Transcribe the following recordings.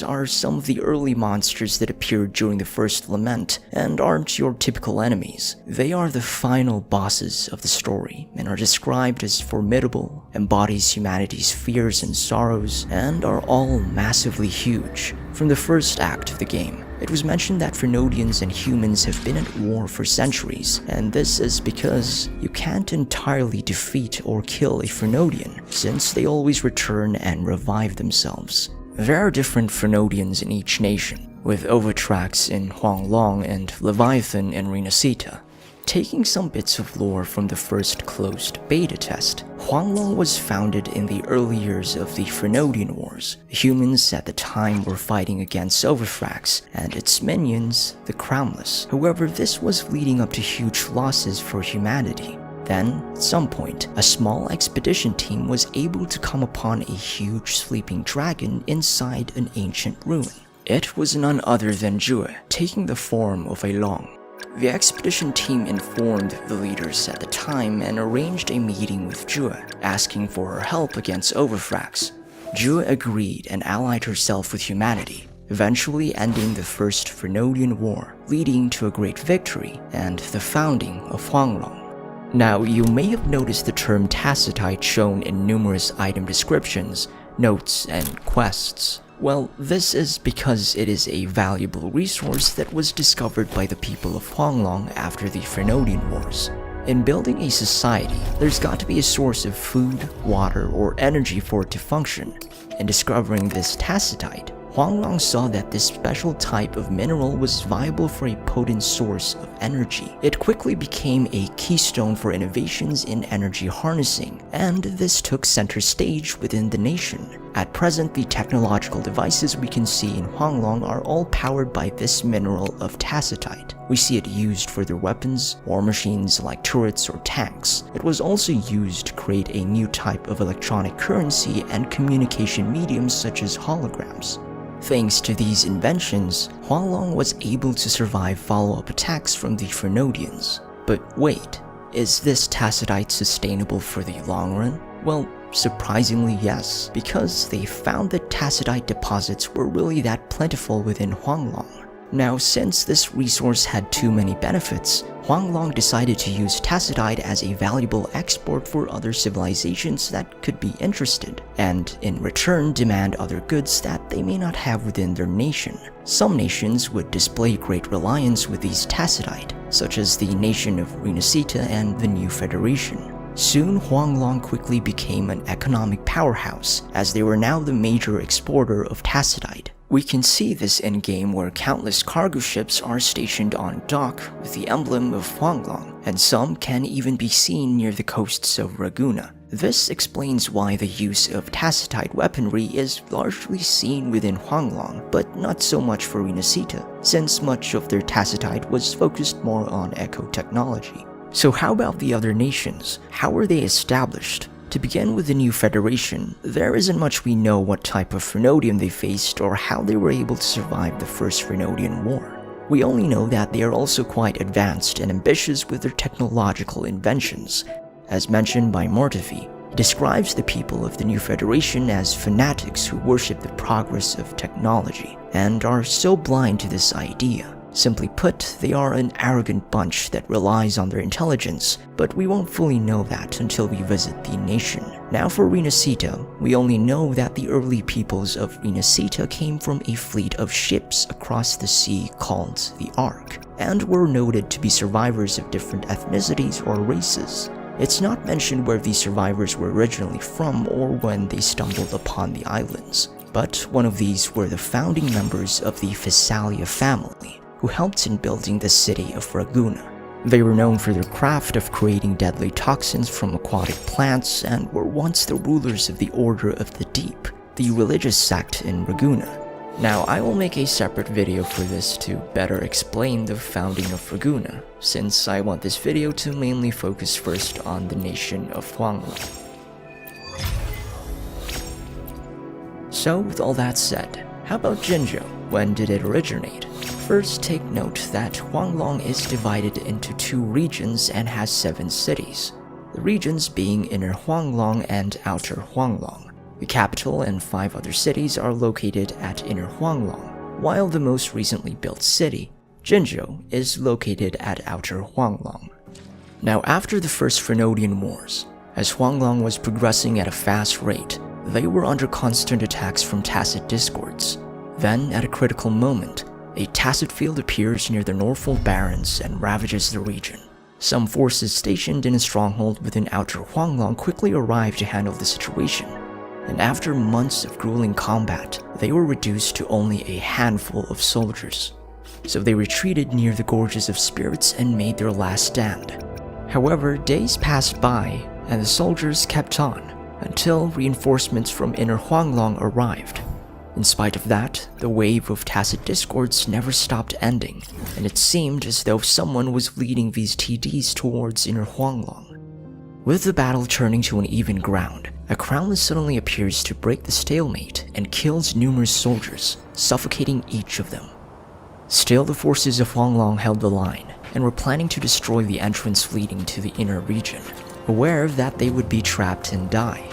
Are some of the early monsters that appeared during the first lament and aren't your typical enemies. They are the final bosses of the story and are described as formidable, embodies humanity's fears and sorrows, and are all massively huge. From the first act of the game, it was mentioned that Frenodians and humans have been at war for centuries, and this is because you can't entirely defeat or kill a Frenodian, since they always return and revive themselves. There are different Frenodians in each nation, with Ovitrax in Huanglong and Leviathan in Renacita. Taking some bits of lore from the first closed beta test, Huanglong was founded in the early years of the Frenodian Wars. Humans at the time were fighting against Ovitrax and its minions, the Crownless. However, this was leading up to huge losses for humanity. Then, at some point, a small expedition team was able to come upon a huge sleeping dragon inside an ancient ruin. It was none other than Jue, taking the form of a Long. The expedition team informed the leaders at the time and arranged a meeting with Jue, asking for her help against Ovitrax. Jue agreed and allied herself with humanity, eventually ending the First Frenodian War, leading to a great victory and the founding of Huanglong. Now, you may have noticed the term Tacitite shown in numerous item descriptions, notes, and quests. Well, this is because it is a valuable resource that was discovered by the people of Huanglong after the Frenodian Wars. In building a society, there's got to be a source of food, water, or energy for it to function. In discovering this Tacitite, Huanglong saw that this special type of mineral was viable for a potent source of energy. It quickly became a keystone for innovations in energy harnessing, and this took center stage within the nation. At present, the technological devices we can see in Huanglong are all powered by this mineral of Tacitite. We see it used for their weapons, war machines like turrets or tanks. It was also used to create a new type of electronic currency and communication mediums such as holograms. Thanks to these inventions, Huanglong was able to survive follow-up attacks from the Frenodians. But wait, is this Tacitite sustainable for the long run? Well, surprisingly yes, because they found that Tacitite deposits were really that plentiful within Huanglong. Now, since this resource had too many benefits, Huanglong decided to use Tacitite as a valuable export for other civilizations that could be interested, and in return demand other goods that they may not have within their nation. Some nations would display great reliance with these Tacitite, such as the nation of Renacita and the New Federation. Soon, Huanglong quickly became an economic powerhouse, as they were now the major exporter of Tacitite. We can see this in-game where countless cargo ships are stationed on dock with the emblem of Huanglong, and some can even be seen near the coasts of Raguna. This explains why the use of Tacitite weaponry is largely seen within Huanglong, but not so much for Renacita, since much of their Tacitite was focused more on eco technology. So how about the other nations? How were they established? To begin with the New Federation, there isn't much we know what type of Frenodian they faced or how they were able to survive the First Frenodian War. We only know that they are also quite advanced and ambitious with their technological inventions. As mentioned by Mortefi, he describes the people of the New Federation as fanatics who worship the progress of technology and are so blind to this idea. Simply put, they are an arrogant bunch that relies on their intelligence, but we won't fully know that until we visit the nation. Now for Renacita, we only know that the early peoples of Renacita came from a fleet of ships across the sea called the Ark, and were noted to be survivors of different ethnicities or races. It's not mentioned where these survivors were originally from or when they stumbled upon the islands, but one of these were the founding members of the Physalia family, who helped in building the city of Raguna. They were known for their craft of creating deadly toxins from aquatic plants and were once the rulers of the Order of the Deep, the religious sect in Raguna. Now, I will make a separate video for this to better explain the founding of Raguna, since I want this video to mainly focus first on the nation of Huanglong. So, with all that said, how about Jinzhou? When did it originate? First, take note that Huanglong is divided into 2 regions and has 7 cities, the regions being Inner Huanglong and Outer Huanglong. The capital and 5 other cities are located at Inner Huanglong, while the most recently built city, Jinzhou, is located at Outer Huanglong. Now, after the First Frenodian Wars, as Huanglong was progressing at a fast rate, they were under constant attacks from Tacit discords. Then, at a critical moment, a Tacit field appears near the Norfolk Barrens and ravages the region. Some forces stationed in a stronghold within Outer Huanglong quickly arrived to handle the situation, and after months of grueling combat, they were reduced to only a handful of soldiers. So they retreated near the Gorges of Spirits and made their last stand. However, days passed by, and the soldiers kept on, until reinforcements from Inner Huanglong arrived. In spite of that, the wave of Tacit discords never stopped ending, and it seemed as though someone was leading these TDs towards Inner Huanglong. With the battle turning to an even ground, a crownless suddenly appears to break the stalemate and kills numerous soldiers, suffocating each of them. Still, the forces of Huanglong held the line, and were planning to destroy the entrance leading to the inner region, aware that they would be trapped and die.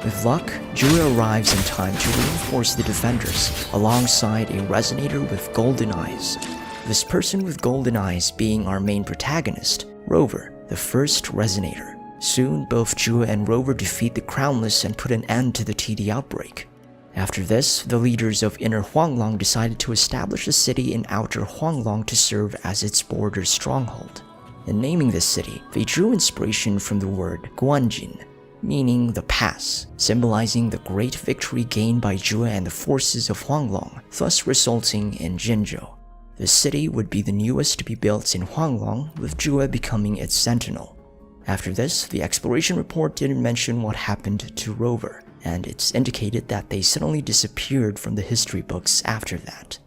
With luck, Jue arrives in time to reinforce the defenders, alongside a resonator with golden eyes. This person with golden eyes being our main protagonist, Rover, the first resonator. Soon, both Jue and Rover defeat the Crownless and put an end to the TD outbreak. After this, the leaders of Inner Huanglong decided to establish a city in Outer Huanglong to serve as its border stronghold. In naming this city, they drew inspiration from the word Guanjin, meaning the pass, symbolizing the great victory gained by Jue and the forces of Huanglong, thus resulting in Jinzhou. The city would be the newest to be built in Huanglong, with Jue becoming its sentinel. After this, the exploration report didn't mention what happened to Rover, and it's indicated that they suddenly disappeared from the history books after that.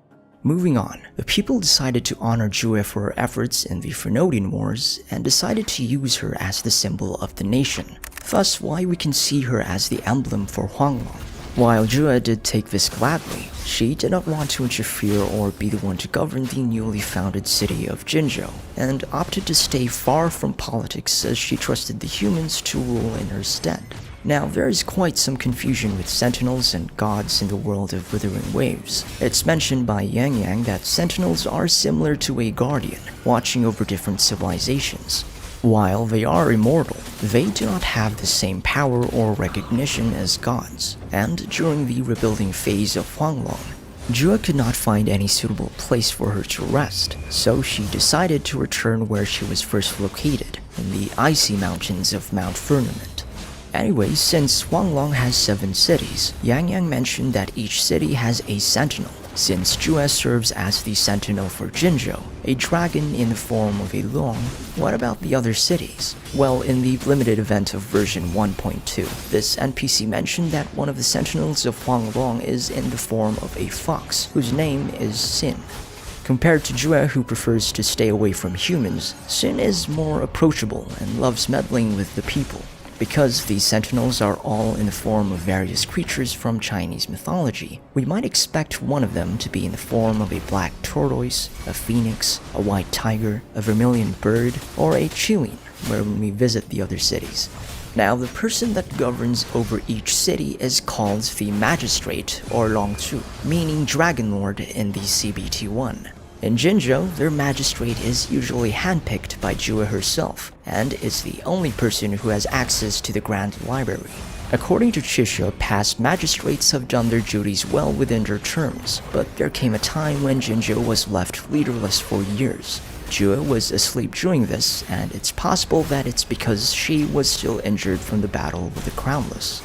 Moving on, the people decided to honor Jue for her efforts in the Frenodian Wars and decided to use her as the symbol of the nation, thus why we can see her as the emblem for Huanglong. While Jue did take this gladly, she did not want to interfere or be the one to govern the newly founded city of Jinzhou, and opted to stay far from politics as she trusted the humans to rule in her stead. Now, there is quite some confusion with sentinels and gods in the world of Wuthering Waves. It's mentioned by Yang Yang that sentinels are similar to a guardian, watching over different civilizations. While they are immortal, they do not have the same power or recognition as gods, and during the rebuilding phase of Huanglong, Jue could not find any suitable place for her to rest, so she decided to return where she was first located, in the icy mountains of Mount Firmament. Anyway, since Huanglong has 7 cities, Yang Yang mentioned that each city has a sentinel. Since Jue serves as the sentinel for Jinzhou, a dragon in the form of a long, what about the other cities? Well, in the limited event of version 1.2, this NPC mentioned that one of the sentinels of Huanglong is in the form of a fox, whose name is Xin. Compared to Jue, who prefers to stay away from humans, Xin is more approachable and loves meddling with the people. Because these sentinels are all in the form of various creatures from Chinese mythology, we might expect one of them to be in the form of a black tortoise, a phoenix, a white tiger, a vermilion bird, or a qilin when we visit the other cities. Now, the person that governs over each city is called the Magistrate or Longzhu, meaning Dragon Lord in the CBT1. In Jinzhou, their magistrate is usually handpicked by Jue herself, and is the only person who has access to the Grand Library. According to Chisha, past magistrates have done their duties well within their terms, but there came a time when Jinzhou was left leaderless for years. Jue was asleep during this, and it's possible that it's because she was still injured from the battle with the Crownless.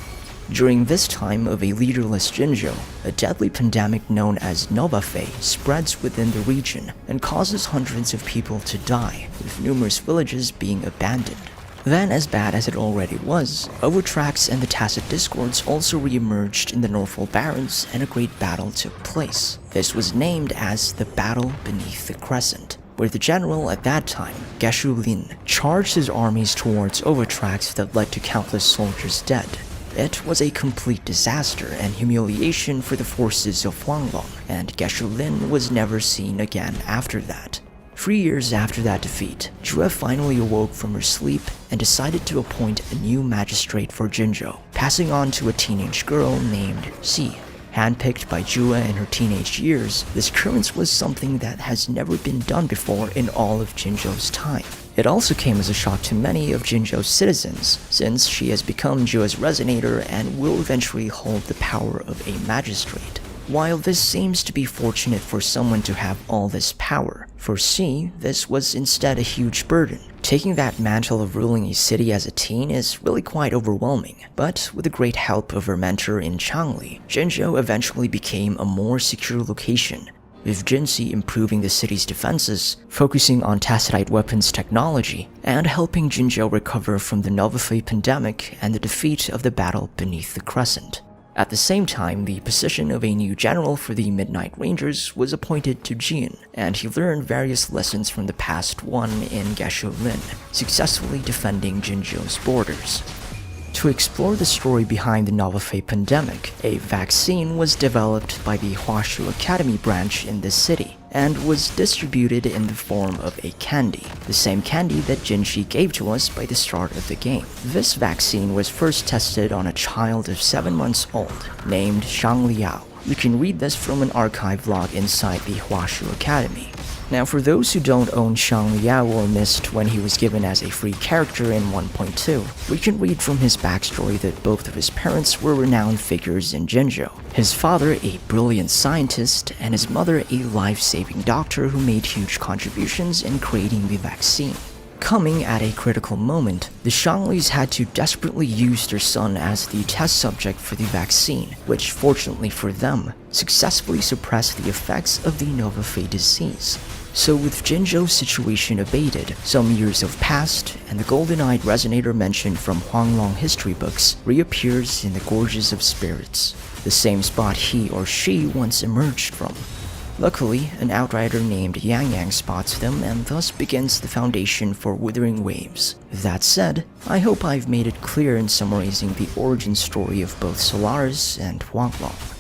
During this time of a leaderless Jinzhou, a deadly pandemic known as Nova Fei spreads within the region and causes hundreds of people to die, with numerous villages being abandoned. Then, as bad as it already was, Overtrax and the Tacit Discords also re-emerged in the Northful Barrens and a great battle took place. This was named as the Battle Beneath the Crescent, where the general at that time, Geshu Lin, charged his armies towards Overtrax that led to countless soldiers dead. It was a complete disaster and humiliation for the forces of Huanglong, and Geshu Lin was never seen again after that. 3 years after that defeat, Jue finally awoke from her sleep and decided to appoint a new magistrate for Jinzhou, passing on to a teenage girl named Xi. Handpicked by Jue in her teenage years, this occurrence was something that has never been done before in all of Jinzhou's time. It also came as a shock to many of Jinzhou's citizens, since she has become Jue's resonator and will eventually hold the power of a magistrate. While this seems to be fortunate for someone to have all this power, for Xi, this was instead a huge burden. Taking that mantle of ruling a city as a teen is really quite overwhelming, but with the great help of her mentor in Changli, Jinzhou eventually became a more secure location, with Jinxi improving the city's defenses, focusing on tacitite weapons technology, and helping Jinzhou recover from the Nullified pandemic and the defeat of the Battle Beneath the Crescent. At the same time, the position of a new general for the Midnight Rangers was appointed to Jin, and he learned various lessons from the past one in Geshu Lin, successfully defending Jinzhou's borders. To explore the story behind the Nullified pandemic, a vaccine was developed by the Huashu Academy branch in this city, and was distributed in the form of a candy, the same candy that Jinxi gave to us by the start of the game. This vaccine was first tested on a child of 7 months old, named Shang Liao. You can read this from an archive log inside the Huashu Academy. Now, for those who don't own Shang Liao or missed when he was given as a free character in 1.2, we can read from his backstory that both of his parents were renowned figures in Jinzhou. His father a brilliant scientist, and his mother a life-saving doctor who made huge contributions in creating the vaccine. Coming at a critical moment, the Shanglis had to desperately use their son as the test subject for the vaccine, which, fortunately for them, successfully suppressed the effects of the Nova Fey disease. So with Jinzhou's situation abated, some years have passed, and the golden-eyed resonator mentioned from Huanglong history books reappears in the Gorges of Spirits, the same spot he or she once emerged from. Luckily, an outrider named Yang Yang spots them and thus begins the foundation for Wuthering Waves. That said, I hope I've made it clear in summarizing the origin story of both Solaris and Huanglong.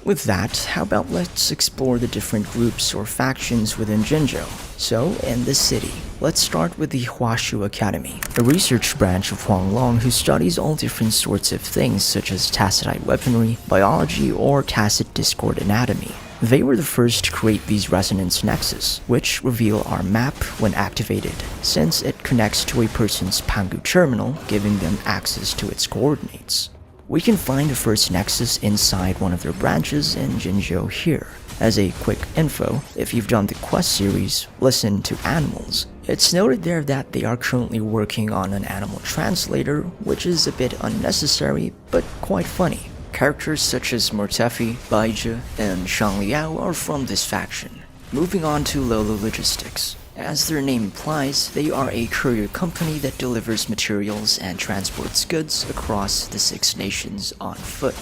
With that, how about let's explore the different groups or factions within Jinzhou. So, in this city, let's start with the Huashu Academy, a research branch of Huanglong who studies all different sorts of things such as tacitite weaponry, biology, or tacit discord anatomy. They were the first to create these resonance nexus, which reveal our map when activated, since it connects to a person's Pangu terminal, giving them access to its coordinates. We can find the first nexus inside one of their branches in Jinzhou here. As a quick info, if you've done the quest series, Listen to Animals, it's noted there that they are currently working on an animal translator, which is a bit unnecessary, but quite funny. Characters such as Mortefi, Baija, and Shang Liao are from this faction. Moving on to Lolo Logistics. As their name implies, they are a courier company that delivers materials and transports goods across the 6 nations on foot.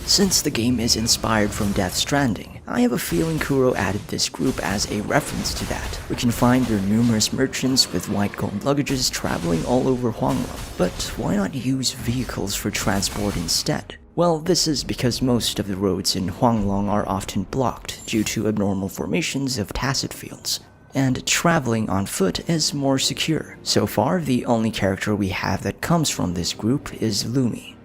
Since the game is inspired from Death Stranding, I have a feeling Kuro added this group as a reference to that. We can find their numerous merchants with white gold luggages traveling all over Huanglong, but why not use vehicles for transport instead? Well, this is because most of the roads in Huanglong are often blocked due to abnormal formations of tacit fields, and traveling on foot is more secure. So far, the only character we have that comes from this group is Lumi.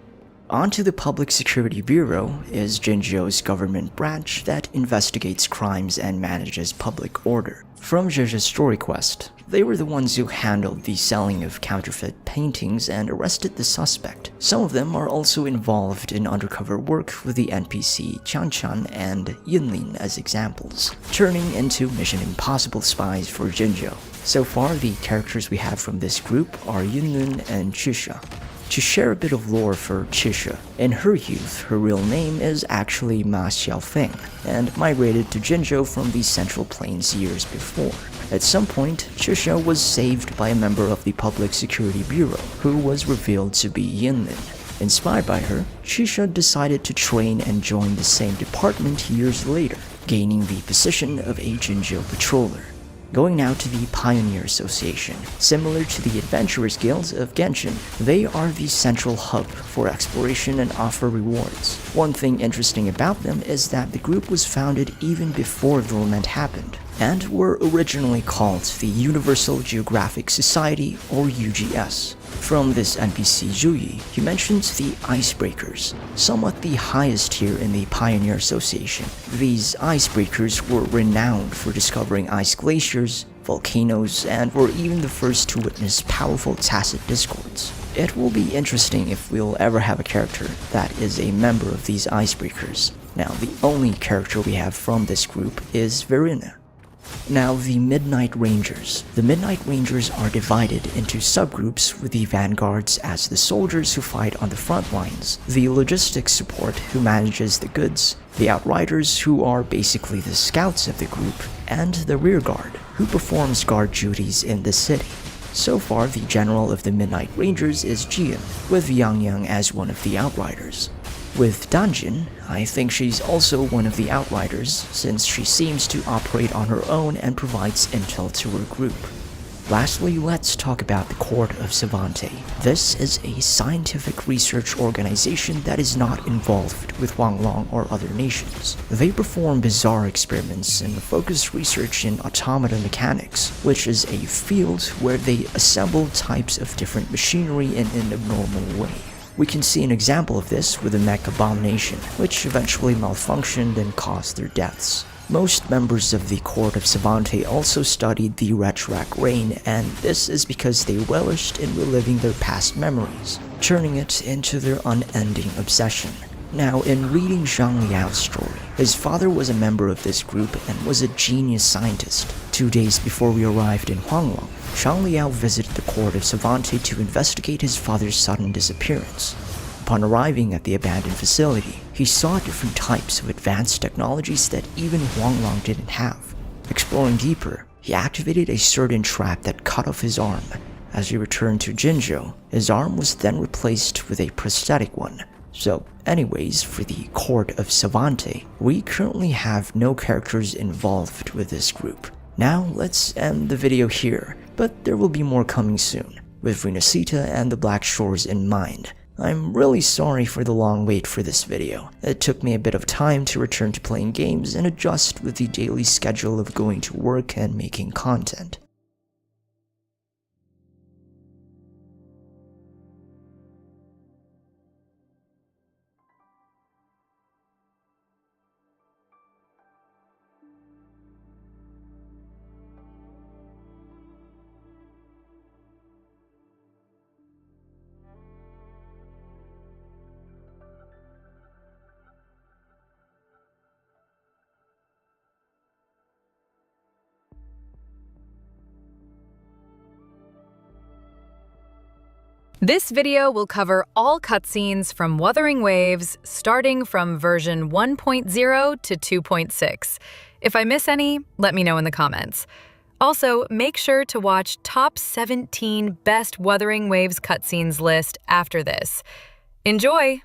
Onto the Public Security Bureau is Jinzhou's government branch that investigates crimes and manages public order. From Zhe's story quest, they were the ones who handled the selling of counterfeit paintings and arrested the suspect. Some of them are also involved in undercover work with the NPC Chan and Yunlin as examples, turning into Mission Impossible spies for Jinzhou. So far, the characters we have from this group are Yunlin and Chusha. To share a bit of lore for Chisha, in her youth, her real name is actually Ma Xiaofeng, and migrated to Jinzhou from the Central Plains years before. At some point, Chisha was saved by a member of the Public Security Bureau, who was revealed to be Yinlin. Inspired by her, Chisha decided to train and join the same department years later, gaining the position of a Jinzhou patroller. Going now to the Pioneer Association. Similar to the Adventurers Guilds of Genshin, they are the central hub for exploration and offer rewards. One thing interesting about them is that the group was founded even before the lament happened, and were originally called the Universal Geographic Society, or UGS. From this NPC Zhuyi, he mentions the Icebreakers, somewhat the highest tier in the Pioneer Association. These Icebreakers were renowned for discovering ice glaciers, volcanoes, and were even the first to witness powerful tacit discords. It will be interesting if we'll ever have a character that is a member of these Icebreakers. Now, the only character we have from this group is Verena. Now, the Midnight Rangers. The Midnight Rangers are divided into subgroups, with the vanguards as the soldiers who fight on the front lines, the logistics support who manages the goods, the outriders who are basically the scouts of the group, and the rearguard who performs guard duties in the city. So far, the general of the Midnight Rangers is Jian, with Yang Yang as one of the outriders. With Danjin, I think she's also one of the outriders, since she seems to operate on her own and provides intel to her group. Lastly, let's talk about the Court of Savante. This is a scientific research organization that is not involved with Huanglong or other nations. They perform bizarre experiments and focus research in automata mechanics, which is a field where they assemble types of different machinery in an abnormal way. We can see an example of this with the Mech Abomination, which eventually malfunctioned and caused their deaths. Most members of the Court of Savante also studied the Retrak Rain, and this is because they relished in reliving their past memories, turning it into their unending obsession. Now, in reading Zhang Liao's story, his father was a member of this group and was a genius scientist. 2 days before we arrived in Huanglong, Zhang Liao visited the Court of Savante to investigate his father's sudden disappearance. Upon arriving at the abandoned facility, he saw different types of advanced technologies that even Huanglong didn't have. Exploring deeper, he activated a certain trap that cut off his arm. As he returned to Jinzhou, his arm was then replaced with a prosthetic one. So anyways, for the Court of Savante, we currently have no characters involved with this group. Now let's end the video here, but there will be more coming soon, with Renacita and the Black Shores in mind. I'm really sorry for the long wait for this video. It took me a bit of time to return to playing games and adjust with the daily schedule of going to work and making content. This video will cover all cutscenes from Wuthering Waves, starting from version 1.0 to 2.6. If I miss any, let me know in the comments. Also, make sure to watch top 17 best Wuthering Waves cutscenes list after this. Enjoy!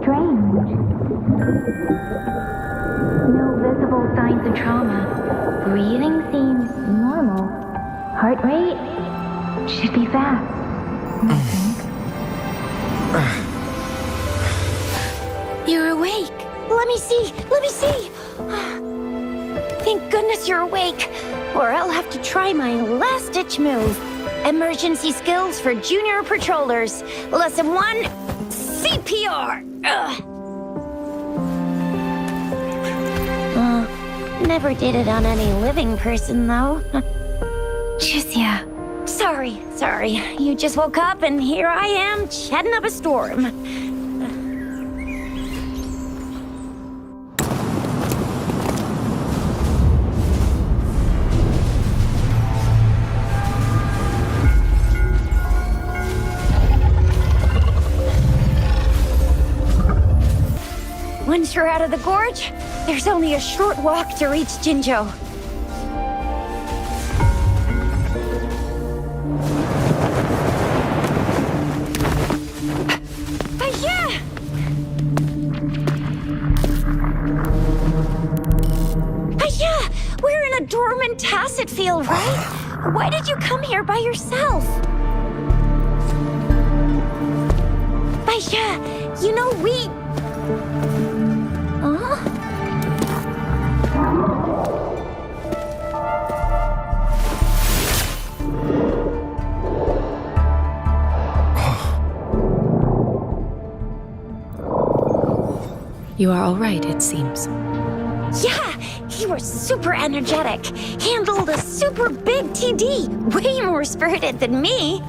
Strange. No visible signs of trauma. Breathing seems normal. Heart rate should be fast, I think. You're awake. Let me see. Let me see. Thank goodness you're awake, or I'll have to try my last-ditch move. Emergency skills for junior patrollers. Lesson 1, CPR. Never did it on any living person, though. Juicia. Sorry. You just woke up, and here I am, chatting up a storm. Once you're out of the gorge, there's only a short walk to reach Jinzhou. Yeah! Yeah! We're in a dormant tacit field, right? Why did you come here by yourself? Yeah, you know, we... You are all right, it seems. Yeah, he was super energetic. Handled a super big TD. Way more spirited than me.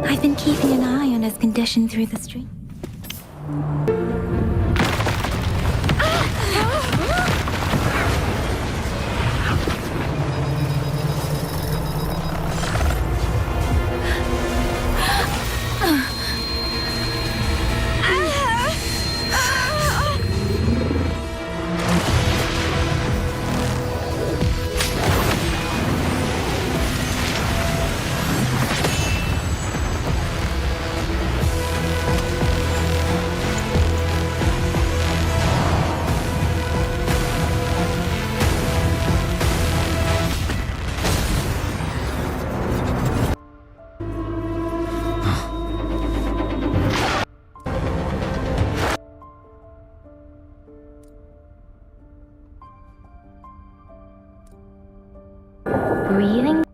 I've been keeping an eye on his condition through the stream. Breathing.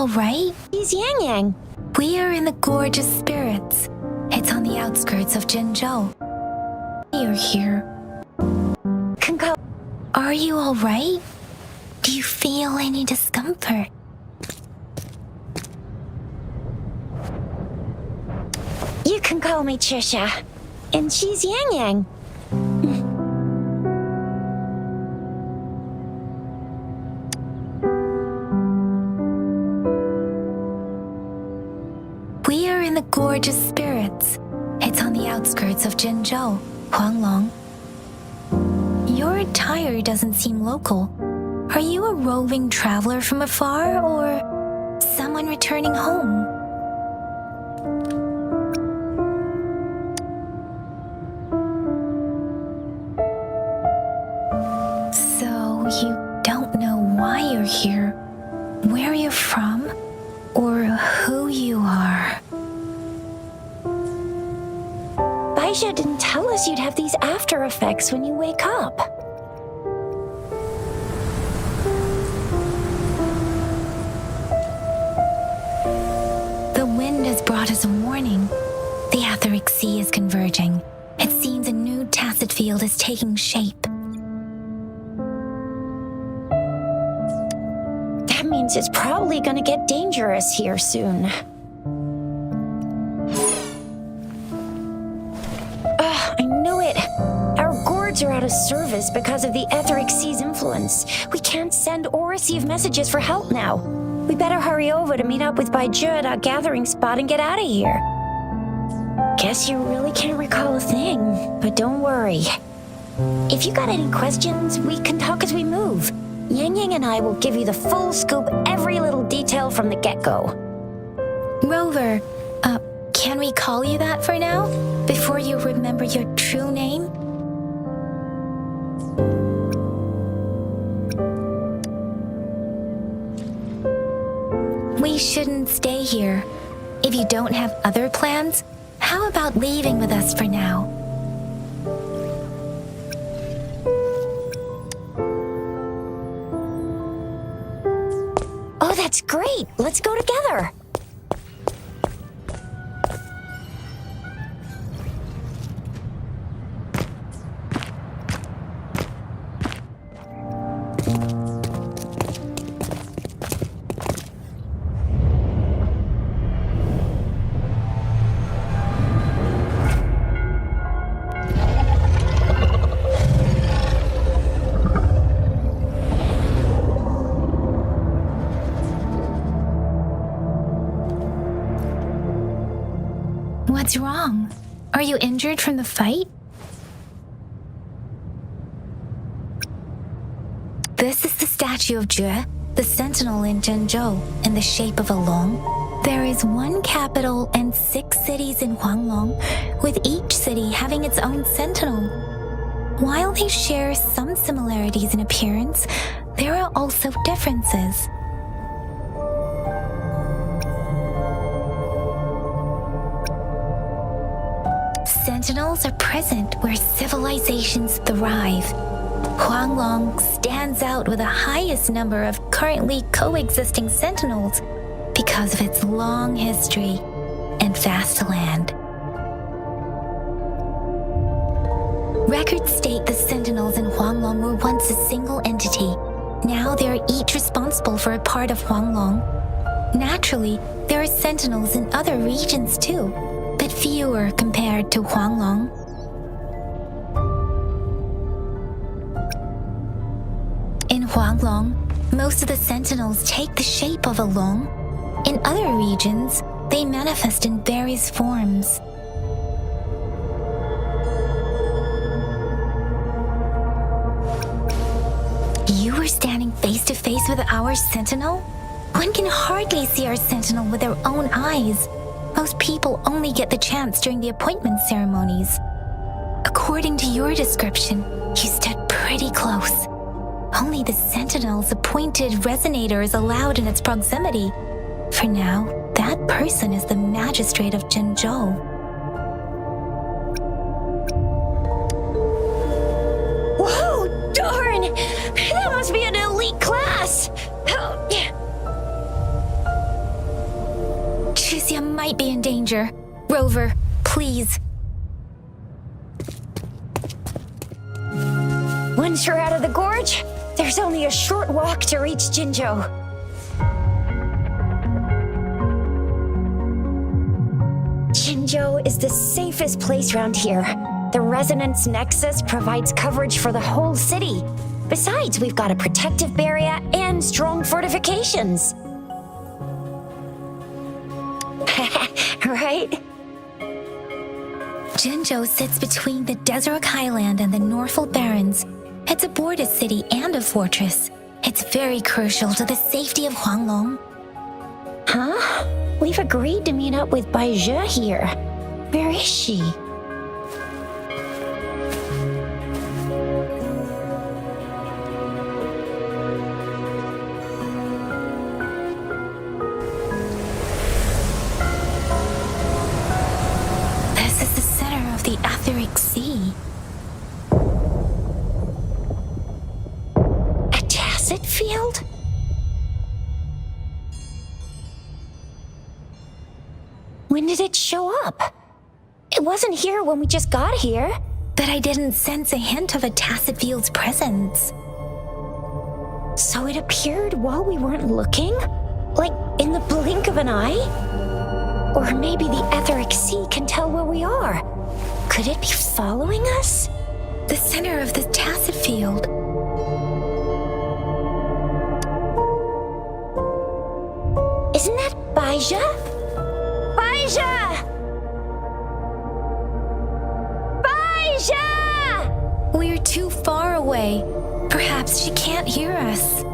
all right? He's Yang Yang. We are in the Gorgeous Spirits. It's on the outskirts of Jinzhou. You're here. Kunko. Are you all right? Do you feel any discomfort? You can call me Trisha. And she's Yang Yang. We are in the Gorgeous Spirits. It's on the outskirts of Jinzhou, Huanglong. Your attire doesn't seem local. Are you a roving traveler from afar, or someone returning home? So you don't know why you're here, where you're from, or who you are. Baisha didn't tell us you'd have these after effects when you wake up. The wind has brought us a warning. The etheric sea is converging. It seems a new tacit field is taking shape. That means it's probably gonna get dangerous here soon. I knew it. Our gourds are out of service because of the etheric sea's influence. We can't send or receive messages for help now. We better hurry over to meet up with Baiju at our gathering spot and get out of here. Guess you really can't recall a thing, but don't worry. If you got any questions, we can talk as we move. Yang Yang and I will give you the full scoop, every little detail from the get-go. Rover, can we call you that for now? Before you remember your true name? We shouldn't stay here. If you don't have other plans, how about leaving with us for now? Oh, that's great. Let's go together. What's wrong? Are you injured from the fight? This is the statue of Jue, the sentinel in Zhenzhou, in the shape of a long. There is one capital and 6 cities in Huanglong, with each city having its own sentinel. While they share some similarities in appearance, there are also differences. Sentinels are present where civilizations thrive. Huanglong stands out with the highest number of currently coexisting sentinels because of its long history and vast land. Records state the sentinels in Huanglong were once a single entity. Now they are each responsible for a part of Huanglong. Naturally, there are sentinels in other regions too, but fewer compared to Huanglong. In Huanglong, most of the sentinels take the shape of a long. In other regions, they manifest in various forms. You were standing face to face with our sentinel? One can hardly see our sentinel with their own eyes. Most people only get the chance during the appointment ceremonies. According to your description, you stood pretty close. Only the sentinel's appointed resonator is allowed in its proximity. For now, that person is the magistrate of Zhenzhou. Whoa, darn! That must be an elite class! Tricia might be in danger. Rover, please. Once you're out of the gorge, there's only a short walk to reach Jinzhou. Jinzhou is the safest place around here. The Resonance Nexus provides coverage for the whole city. Besides, we've got a protective barrier and strong fortifications. Right? Jinzhou sits between the Desert Highland and the Norfolk Barrens. It's a border city and a fortress. It's very crucial to the safety of Huanglong. Huh? We've agreed to meet up with Bai Zhe here. Where is she? This is the center of the Etheric Sea. A tacit field? When did it show up? It wasn't here when we just got here. But I didn't sense a hint of a tacit field's presence. So it appeared while we weren't looking? Like in the blink of an eye? Or maybe the Etheric Sea can tell where we are. Could it be following us? The center of the tacit field. Isn't that Bai Zhe? Bai Zhe! Bai Zhe! We're too far away. Perhaps she can't hear us.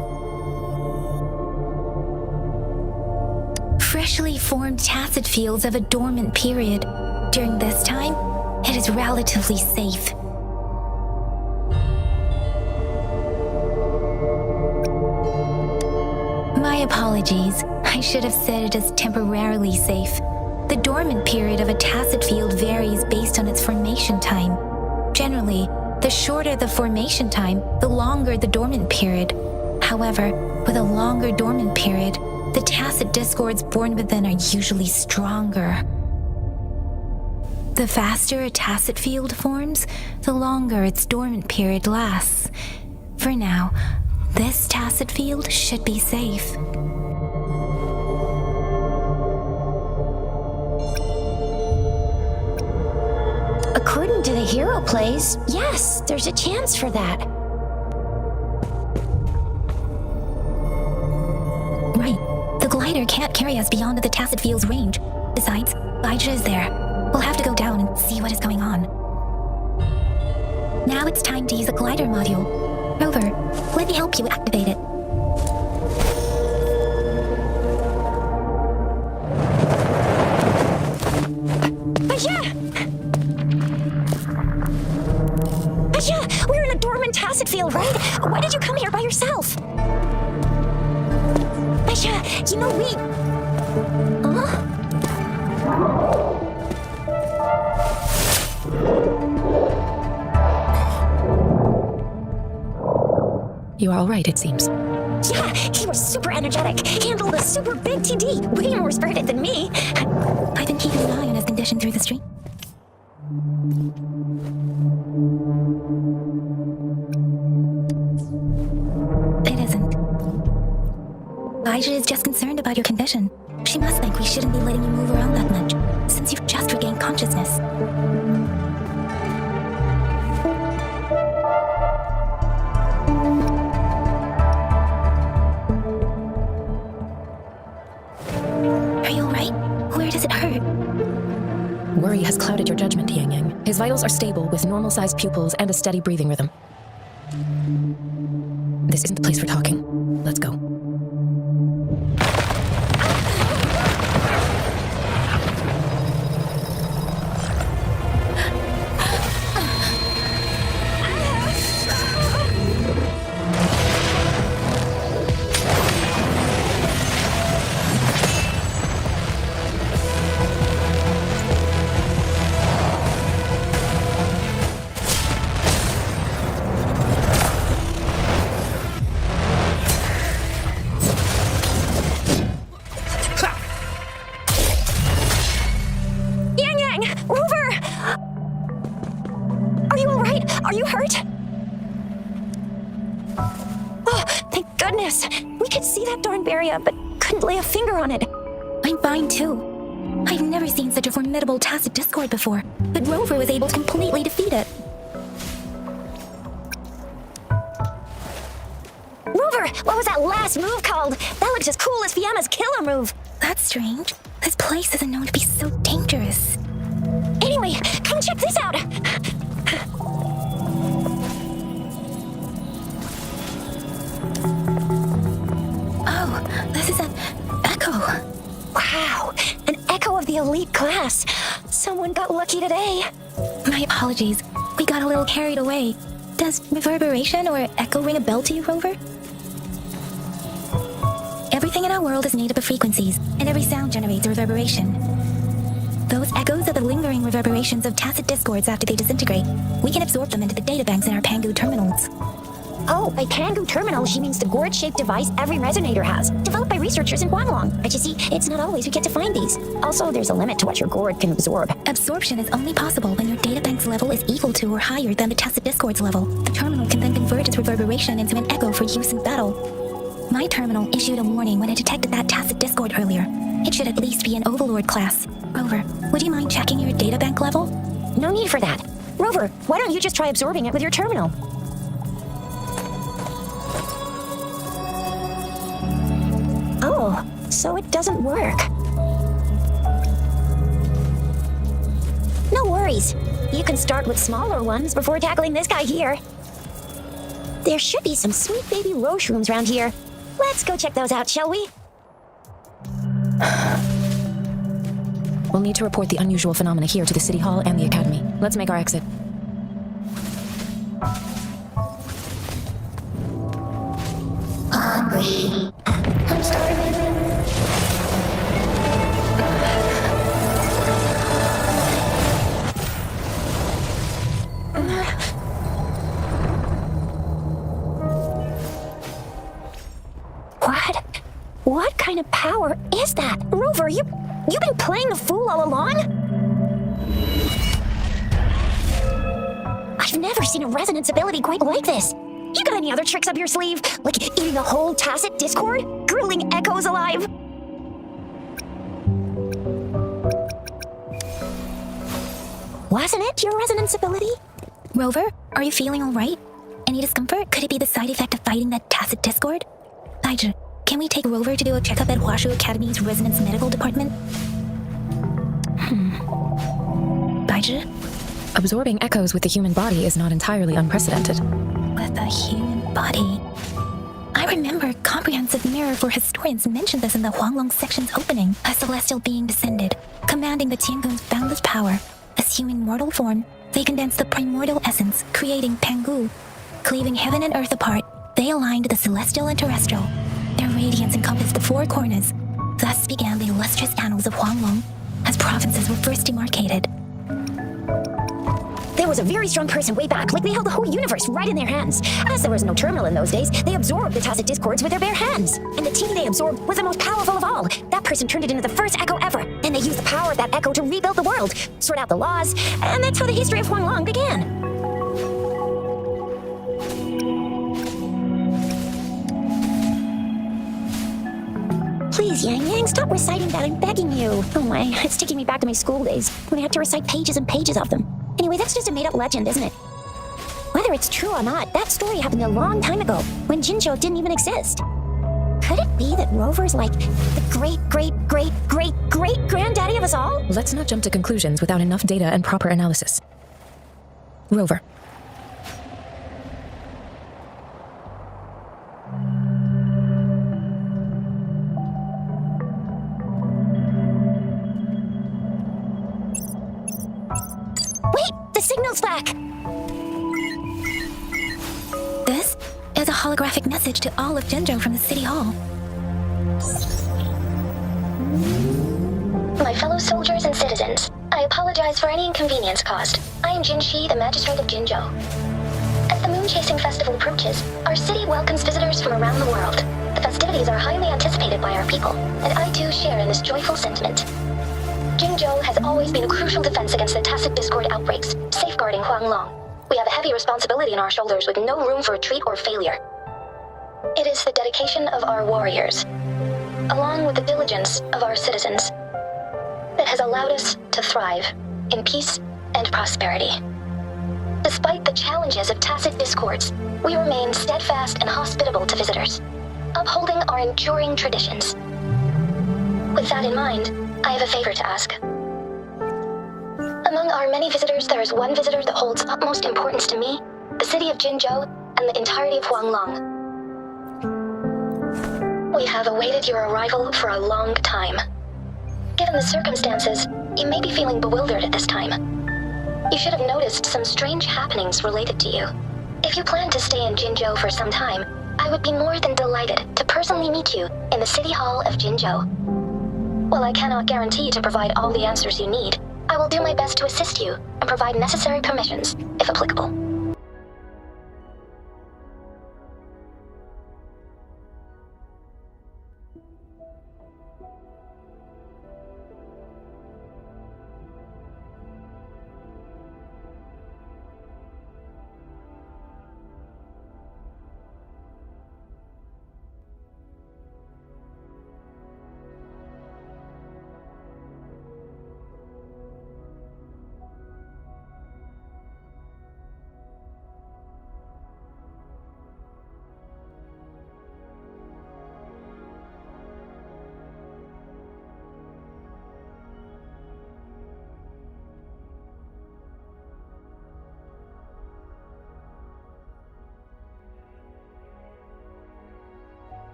Freshly formed tacit fields have a dormant period. During this time, it is relatively safe. My apologies. I should have said it is temporarily safe. The dormant period of a tacit field varies based on its formation time. Generally, the shorter the formation time, the longer the dormant period. However, with a longer dormant period, the tacit discords born within are usually stronger. The faster a tacit field forms, the longer its dormant period lasts. For now, this tacit field should be safe. According to the hero plays, yes, there's a chance for that. Right. The glider can't carry us beyond the tacit field's range. Besides, Elijah is there. We'll have to go down and see what is going on. Now it's time to use the glider module. Rover, let me help you activate it. Aja, we're in a dormant tacit field, right? Why did you come here by yourself? Aja, you know we... Huh? You are all right, it seems. Yeah, he was super energetic. Handled a super big TD. Way more spirited than me. I've been keeping an eye on his condition through the stream. It isn't. Elijah is just concerned about your condition. She must think we shouldn't be letting you move around that much, since you've just regained consciousness. Are you alright? Where does it hurt? Worry has clouded your judgment, Yang Yang. His vitals are stable with normal-sized pupils and a steady breathing rhythm. This isn't the place for talking. Let's go. Rover! Are you alright? Are you hurt? Oh, thank goodness. We could see that darn barrier, but couldn't lay a finger on it. I'm fine too. I've never seen such a formidable tacit discord before, but Rover was able to completely defeat it. Rover, what was that last move called? That looks as cool as Fiamma's killer move. That's strange. This place isn't known to be so dangerous. Anyway, come check this out. Oh, this is an echo. Wow, an echo of the elite class. Someone got lucky today. My apologies. We got a little carried away. Does reverberation or echo ring a bell to you, Rover? Everything in our world is made up of frequencies, and every sound generates a reverberation. Those echoes are the lingering reverberations of tacit discords after they disintegrate. We can absorb them into the databanks in our Pangu terminals. Oh, by Pangu terminal, she means the gourd-shaped device every resonator has, developed by researchers in Huanglong. But you see, it's not always we get to find these. Also, there's a limit to what your gourd can absorb. Absorption is only possible when your databank's level is equal to or higher than the tacit discord's level. The terminal can then convert its reverberation into an echo for use in battle. My terminal issued a warning when it detected that tacit discord earlier. It should at least be an Overlord class. Rover, would you mind checking your databank level? No need for that. Rover, why don't you just try absorbing it with your terminal? Oh, so it doesn't work. No worries. You can start with smaller ones before tackling this guy here. There should be some sweet baby roche rooms around here. Let's go check those out, shall we? We'll need to report the unusual phenomena here to the City Hall and the Academy. Let's make our exit. Hungry. I'm starving. What kind of power is that? Rover, you've been playing the fool all along? I've never seen a resonance ability quite like this. You got any other tricks up your sleeve? Like eating a whole tacit discord? Grilling echoes alive? Wasn't it your resonance ability? Rover, are you feeling alright? Any discomfort? Could it be the side effect of fighting that tacit discord? Baizhi, can we take Rover to do a checkup at Huashu Academy's Resonance Medical Department? Baizhi? Absorbing echoes with the human body is not entirely unprecedented. With the human body? I remember Comprehensive Mirror for Historians mentioned this in the Huanglong section's opening. A celestial being descended, commanding the Tiangong's boundless power. Assuming mortal form, they condensed the primordial essence, creating Pangu. Cleaving heaven and earth apart, they aligned the celestial and terrestrial. Their radiance encompassed the four corners. Thus began the illustrious annals of Huanglong, as provinces were first demarcated. There was a very strong person way back, like they held the whole universe right in their hands. As there was no terminal in those days, they absorbed the tacit discords with their bare hands. And the tea they absorbed was the most powerful of all. That person turned it into the first echo ever. And they used the power of that echo to rebuild the world, sort out the laws, and that's how the history of Huanglong began. Please, Yang Yang, stop reciting that, I'm begging you. Oh my, it's taking me back to my school days, when I had to recite pages and pages of them. Anyway, that's just a made-up legend, isn't it? Whether it's true or not, that story happened a long time ago, when Jinzhou didn't even exist. Could it be that Rover's like the great-great-great-great-granddaddy of us all? Let's not jump to conclusions without enough data and proper analysis. Rover. Wait, the signal's back! This is a holographic message to all of Jinzhou from the City Hall. My fellow soldiers and citizens, I apologize for any inconvenience caused. I am Jin Shi, the Magistrate of Jinzhou. As the Moon Chasing Festival approaches, our city welcomes visitors from around the world. The festivities are highly anticipated by our people, and I too share in this joyful sentiment. Jingzhou has always been a crucial defense against the tacit discord outbreaks, safeguarding Huanglong. We have a heavy responsibility on our shoulders with no room for retreat or failure. It is the dedication of our warriors, along with the diligence of our citizens, that has allowed us to thrive in peace and prosperity. Despite the challenges of tacit discords, we remain steadfast and hospitable to visitors, upholding our enduring traditions. With that in mind, I have a favor to ask. Among our many visitors, there is one visitor that holds utmost importance to me, the city of Jinzhou, and the entirety of Huanglong. We have awaited your arrival for a long time. Given the circumstances, you may be feeling bewildered at this time. You should have noticed some strange happenings related to you. If you plan to stay in Jinzhou for some time, I would be more than delighted to personally meet you in the City Hall of Jinzhou. While I cannot guarantee to provide all the answers you need, I will do my best to assist you and provide necessary permissions, if applicable.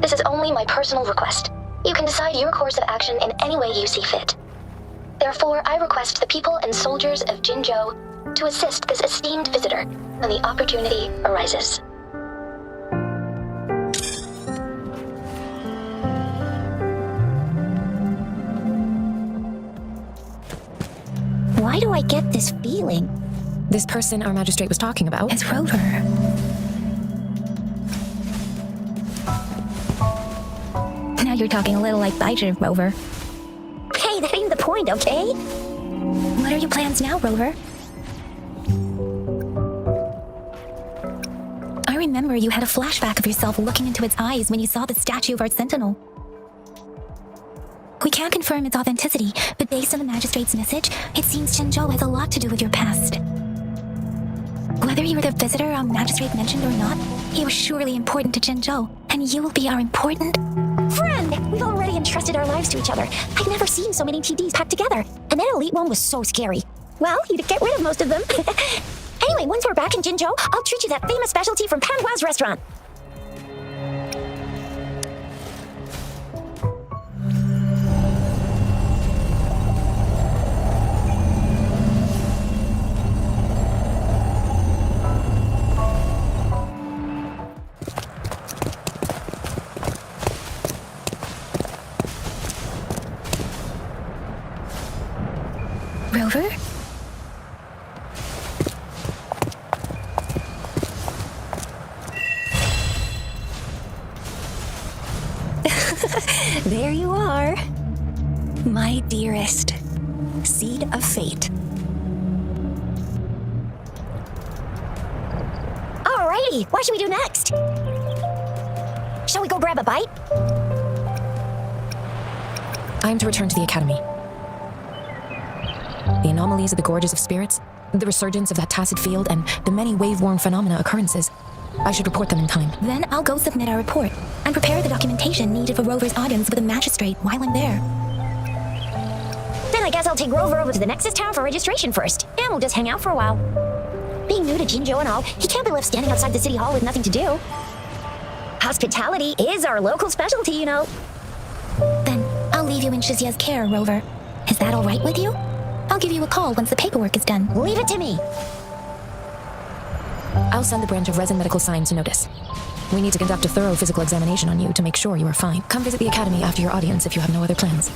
This is only my personal request. You can decide your course of action in any way you see fit. Therefore, I request the people and soldiers of Jinzhou to assist this esteemed visitor when the opportunity arises. Why do I get this feeling? This person our magistrate was talking about It's Rover. Now you're talking a little like Baizhi, Rover. Hey, that ain't the point, okay? What are your plans now, Rover? I remember you had a flashback of yourself looking into its eyes when you saw the statue of our sentinel. We can't confirm its authenticity, but based on the magistrate's message, it seems Jinzhou has a lot to do with your past. Whether you were the visitor our magistrate mentioned or not, you are surely important to Jinzhou, and you will be our important... Friend! We've already entrusted our lives to each other. I've never seen so many TDs packed together. And that elite one was so scary. Well, you'd get rid of most of them. Anyway, once we're back in Jinzhou, I'll treat you that famous specialty from Panhua's restaurant. Rover? There you are. My dearest. Seed of fate. Alrighty, what should we do next? Shall we go grab a bite? I'm to return to the academy. The anomalies of the gorges of spirits, the resurgence of that tacit field, and the many wave-worn phenomena occurrences. I should report them in time. Then I'll go submit our report and prepare the documentation needed for Rover's audience with the magistrate while I'm there. Then I guess I'll take Rover over to the Nexus Town for registration first, and we'll just hang out for a while. Being new to Jinzhou and all, he can't be left standing outside the city hall with nothing to do. Hospitality is our local specialty, you know. Then I'll leave you in Shizia's care, Rover. Is that all right with you? I'll give you a call once the paperwork is done. Leave it to me. I'll send the branch of Resin Medical Science a notice. We need to conduct a thorough physical examination on you to make sure you are fine. Come visit the academy after your audience if you have no other plans.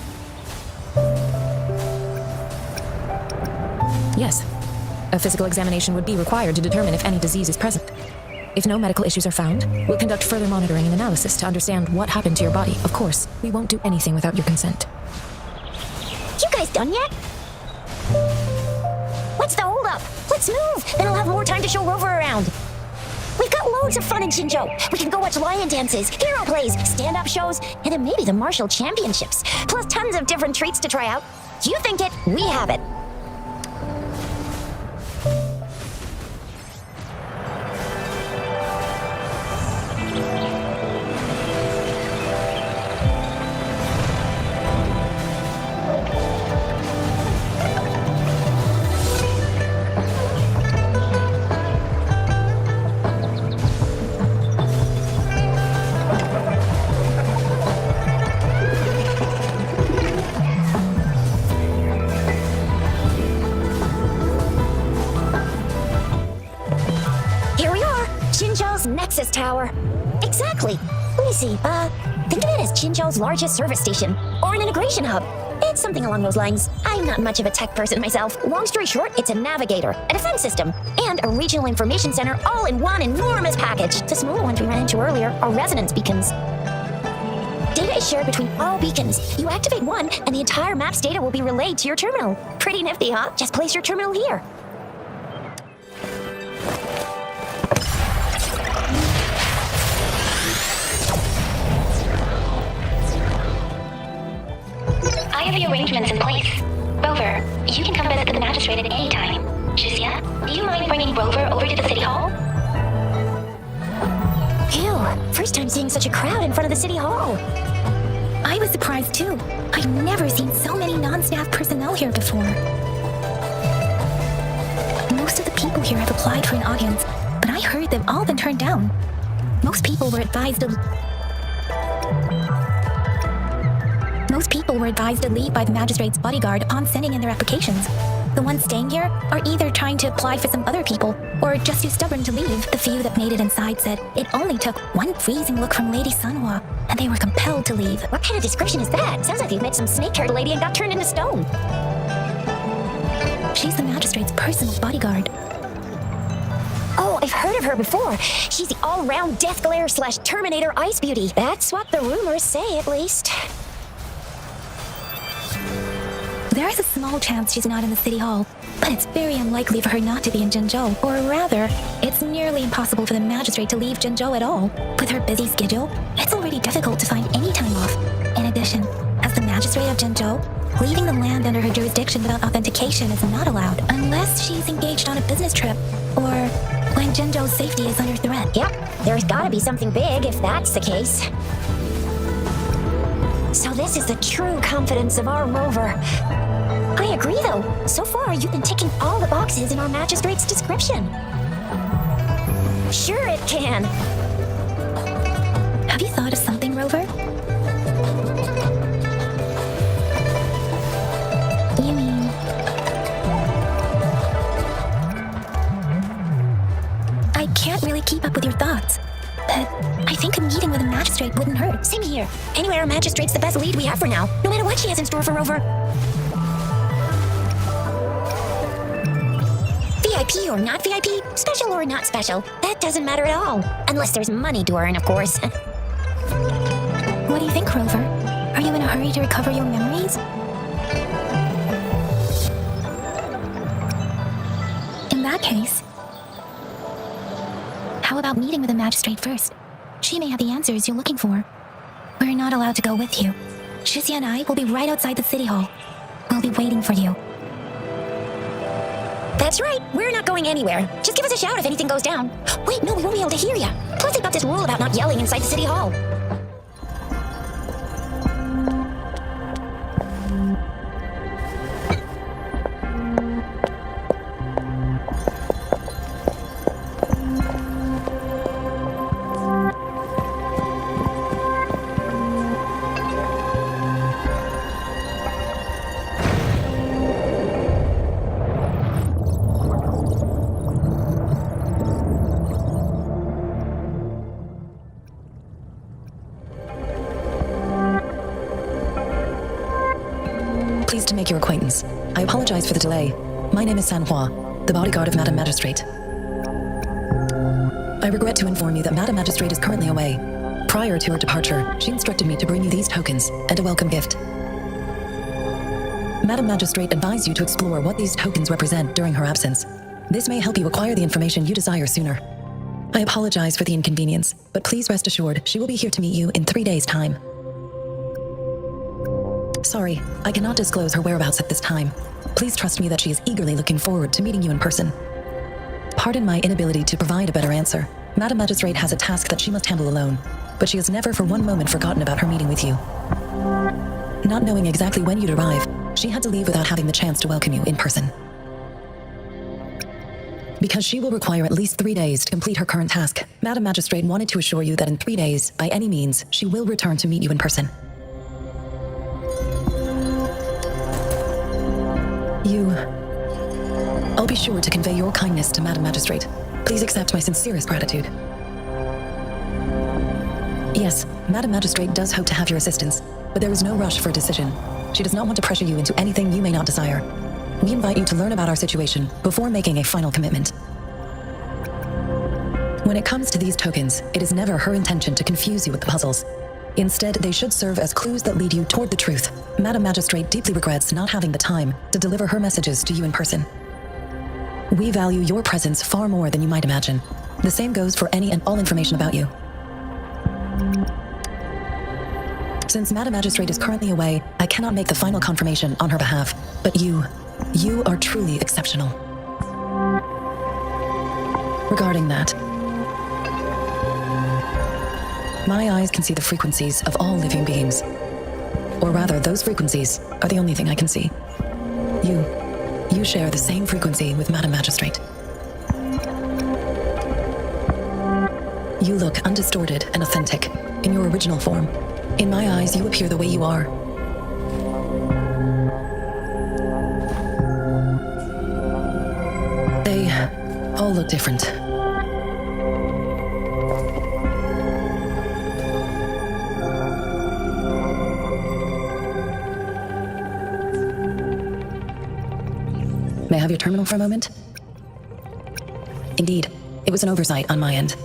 Yes. A physical examination would be required to determine if any disease is present. If no medical issues are found, we'll conduct further monitoring and analysis to understand what happened to your body. Of course, we won't do anything without your consent. You guys done yet? What's the holdup? Let's move! Then I'll have more time to show Rover around. We've got loads of fun in Jinzhou. We can go watch lion dances, hero plays, stand-up shows, and then maybe the martial championships. Plus tons of different treats to try out. You think it, we have it. tower. Exactly. Let me see. Think of it as Jinzhou's largest service station, or an integration hub. It's something along those lines. I'm not much of a tech person myself. Long story short, it's a navigator, a defense system, and a regional information center all in one enormous package. The smaller ones we ran into earlier are resonance beacons. Data is shared between all beacons. You activate one, and the entire map's data will be relayed to your terminal. Pretty nifty, huh? Just place your terminal here. I have the arrangements in place. Rover, you can come visit the magistrate at any time. Shizia, do you mind bringing Rover over to the city hall? Ew, first time seeing such a crowd in front of the city hall. I was surprised too. I've never seen so many non-staff personnel here before. Most of the people here have applied for an audience, but I heard they've all been turned down. Most people were advised to leave by the magistrate's bodyguard upon sending in their applications. The ones staying here are either trying to apply for some other people, or just too stubborn to leave. The few that made it inside said it only took one freezing look from Lady Sunhua, and they were compelled to leave. What kind of description is that? Sounds like you've met some snake-haired lady and got turned into stone. She's the magistrate's personal bodyguard. Oh, I've heard of her before. She's the all-round Death Glare / Terminator Ice Beauty. That's what the rumors say, at least. There is a small chance she's not in the city hall, but it's very unlikely for her not to be in Jinzhou. Or rather, it's nearly impossible for the magistrate to leave Jinzhou at all. With her busy schedule, it's already difficult to find any time off. In addition, as the magistrate of Jinzhou, leaving the land under her jurisdiction without authentication is not allowed, unless she's engaged on a business trip, or when Jinzhou's safety is under threat. Yep, there's gotta be something big if that's the case. So this is the true confidence of our Rover. I agree, though. So far, you've been ticking all the boxes in our magistrate's description. Sure it can. Have you thought of something, Rover? You mean... I can't really keep up with your thoughts, but I think a meeting with a magistrate wouldn't hurt. Same here. Anyway, our magistrate's the best lead we have for now, no matter what she has in store for Rover. VIP or not VIP, special or not special, that doesn't matter at all. Unless there's money to earn, of course. What do you think, Rover? Are you in a hurry to recover your memories? In that case, how about meeting with the magistrate first? She may have the answers you're looking for. We're not allowed to go with you. Shizia and I will be right outside the city hall. We'll be waiting for you. That's right, we're not going anywhere. Just give us a shout if anything goes down. Wait, no, we won't be able to hear ya. Plus they've got this rule about not yelling inside the city hall. Pleased to make your acquaintance. I apologize for the delay. My name is Sanhua, the bodyguard of Madame Magistrate. I regret to inform you that Madame Magistrate is currently away. Prior to her departure, she instructed me to bring you these tokens and a welcome gift. Madame Magistrate advised you to explore what these tokens represent during her absence. This may help you acquire the information you desire sooner. I apologize for the inconvenience, but please rest assured she will be here to meet you in 3 days' time. Sorry, I cannot disclose her whereabouts at this time. Please trust me that she is eagerly looking forward to meeting you in person. Pardon my inability to provide a better answer. Madame Magistrate has a task that she must handle alone, but she has never for one moment forgotten about her meeting with you. Not knowing exactly when you'd arrive, she had to leave without having the chance to welcome you in person. Because she will require at least 3 days to complete her current task, Madame Magistrate wanted to assure you that in 3 days, by any means, she will return to meet you in person. I'll be sure to convey your kindness to Madame Magistrate. Please accept my sincerest gratitude. Yes, Madam Magistrate does hope to have your assistance, but there is no rush for a decision. She does not want to pressure you into anything you may not desire. We invite you to learn about our situation before making a final commitment. When it comes to these tokens, it is never her intention to confuse you with the puzzles. Instead, they should serve as clues that lead you toward the truth. Madam Magistrate deeply regrets not having the time to deliver her messages to you in person. We value your presence far more than you might imagine. The same goes for any and all information about you. Since Madam Magistrate is currently away, I cannot make the final confirmation on her behalf, but you are truly exceptional. Regarding that, my eyes can see the frequencies of all living beings. Or rather, those frequencies are the only thing I can see. You share the same frequency with Madam Magistrate. You look undistorted and authentic in your original form. In my eyes, you appear the way you are. They all look different. May I have your terminal for a moment? Indeed, it was an oversight on my end.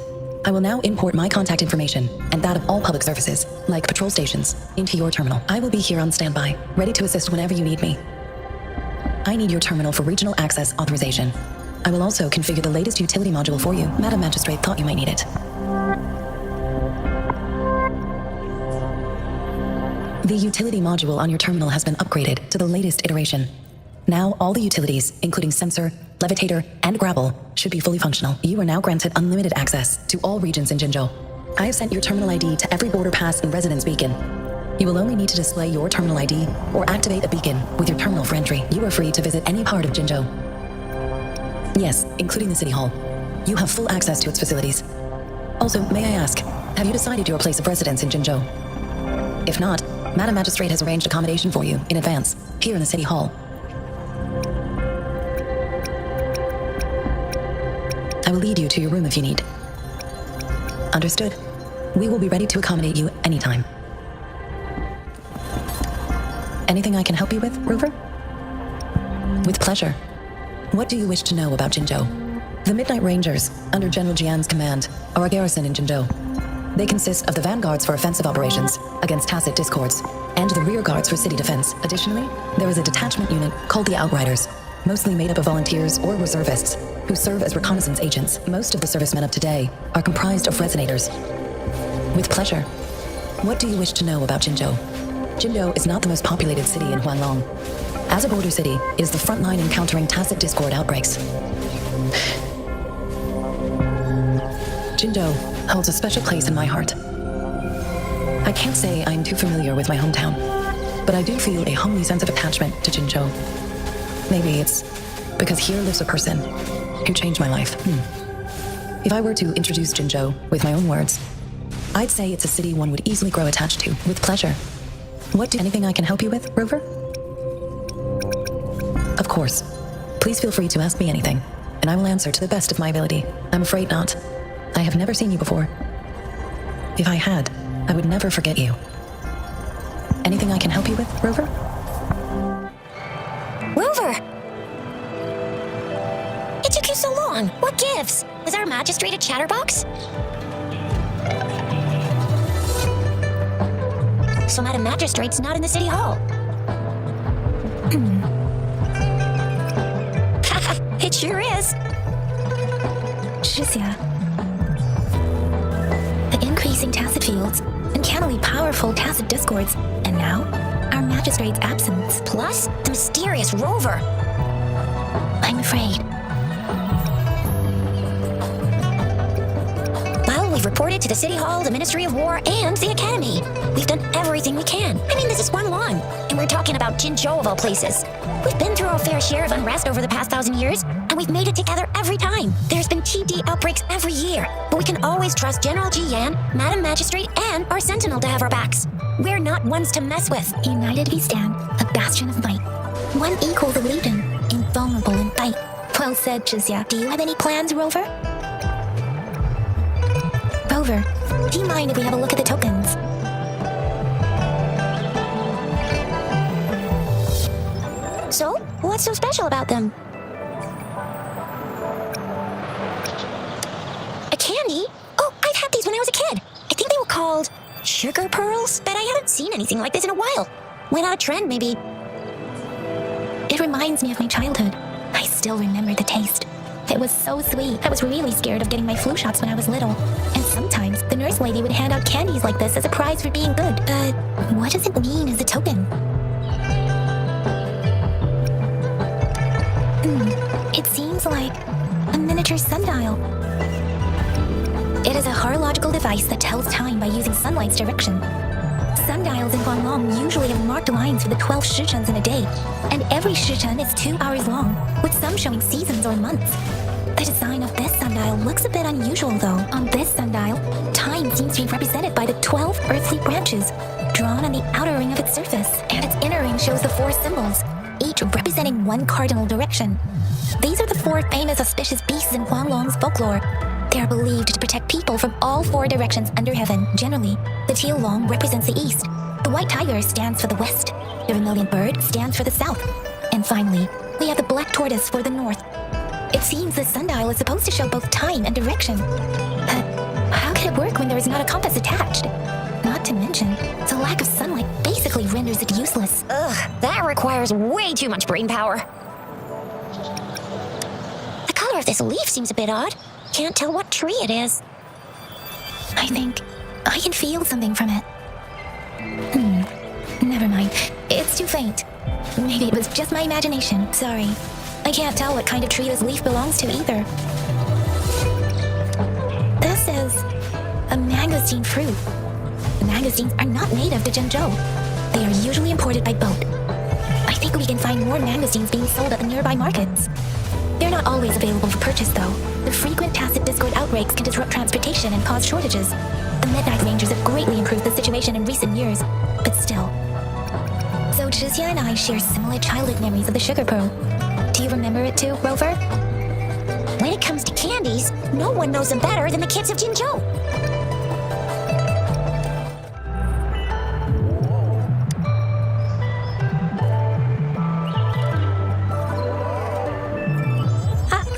I will now import my contact information and that of all public services, like patrol stations, into your terminal. I will be here on standby, ready to assist whenever you need me. I need your terminal for regional access authorization. I will also configure the latest utility module for you. Madam Magistrate thought you might need it. The utility module on your terminal has been upgraded to the latest iteration. Now, all the utilities, including sensor, levitator, and grapple, should be fully functional. You are now granted unlimited access to all regions in Jinzhou. I have sent your terminal ID to every border pass and residence beacon. You will only need to display your terminal ID or activate a beacon with your terminal for entry. You are free to visit any part of Jinzhou. Yes, including the City Hall. You have full access to its facilities. Also, may I ask, have you decided your place of residence in Jinzhou? If not, Madam Magistrate has arranged accommodation for you in advance, here in the City Hall. I will lead you to your room if you need. Understood. We will be ready to accommodate you anytime. Anything I can help you with, Rover? With pleasure. What do you wish to know about Jinzhou? The Midnight Rangers, under General Jian's command, are a garrison in Jinzhou. They consist of the vanguards for offensive operations against tacit discords, and the rear guards for city defense. Additionally, there is a detachment unit called the Outriders, mostly made up of volunteers or reservists, who serve as reconnaissance agents. Most of the servicemen of today are comprised of resonators. With pleasure. What do you wish to know about Jinzhou? Jinzhou is not the most populated city in Huanglong. As a border city, it is the front line in countering tacit discord outbreaks. Jinzhou holds a special place in my heart. I can't say I'm too familiar with my hometown, but I do feel a homely sense of attachment to Jinzhou. Maybe it's because here lives a person who changed my life. If I were to introduce Jinzhou with my own words, I'd say it's a city one would easily grow attached to, with pleasure. Anything I can help you with, Rover? Of course. Please feel free to ask me anything, and I will answer to the best of my ability. I'm afraid not. I have never seen you before. If I had, I would never forget you. Anything I can help you with, Rover? Rover! It took you so long. What gives? Is our magistrate a chatterbox? So Madam Magistrate's not in the City Hall. It sure is. Shizia. The increasing tacit fields, uncannily powerful tacit discords, and now, our magistrate's absence. Plus, the mysterious Rover. I'm afraid. Well, we've reported to the City Hall, the Ministry of War, and the Academy. We've done everything we can. I mean, this is Huanglong, and we're talking about Jinzhou of all places. We've been through our fair share of unrest over the past 1,000 years, and we've made it together every time. There's been TD outbreaks every year, but we can always trust General Jian, Madam Magistrate, and our Sentinel to have our backs. We're not ones to mess with. United we stand, a bastion of might. One equal the Legion, invulnerable in fight. Well said, Shizia. Do you have any plans, Rover? Rover, Do you mind if we have a look at the tokens? So, what's so special about them? A candy? Oh, I've had these when I was a kid. I think they were called sugar pearls, but I haven't seen anything like this in a while. Went on a trend, maybe. It reminds me of my childhood. I still remember the taste. It was so sweet. I was really scared of getting my flu shots when I was little. And sometimes the nurse lady would hand out candies like this as a prize for being good. But what does it mean as a token? It seems like a miniature sundial. It is a horological device that tells time by using sunlight's direction. Sundials in Guanglong usually have marked lines for the 12 shichens in a day, and every shichen is 2 hours long, with some showing seasons or months. The design of this sundial looks a bit unusual though. On this sundial, time seems to be represented by the 12 earthly branches, drawn on the outer ring of its surface, and its inner ring shows the 4 symbols, each representing one cardinal direction. These are the 4 famous auspicious beasts in Guanglong's folklore. They are believed to protect people from all 4 directions under heaven. Generally, the teal long represents the east, the white tiger stands for the west, the vermilion bird stands for the south, and finally, we have the black tortoise for the north. It seems the sundial is supposed to show both time and direction. But how can it work when there is not a compass attached? Not to mention, the lack of sunlight basically renders it useless. Ugh, that requires way too much brain power. The color of this leaf seems a bit odd. Can't tell what tree it is. I think I can feel something from it. Never mind. It's too faint. Maybe it was just my imagination. Sorry. I can't tell what kind of tree this leaf belongs to either. This is a mangosteen fruit. Mangosteens are not native to Zhengzhou. They are usually imported by boat. I think we can find more mangosteens being sold at the nearby markets. They're not always available for purchase, though. The frequent tacit discord outbreaks can disrupt transportation and cause shortages. The Midnight Rangers have greatly improved the situation in recent years, but still. So Zhixia and I share similar childhood memories of the sugar pearl. Do you remember it too, Rover? When it comes to candies, no one knows them better than the kids of Jinzhou.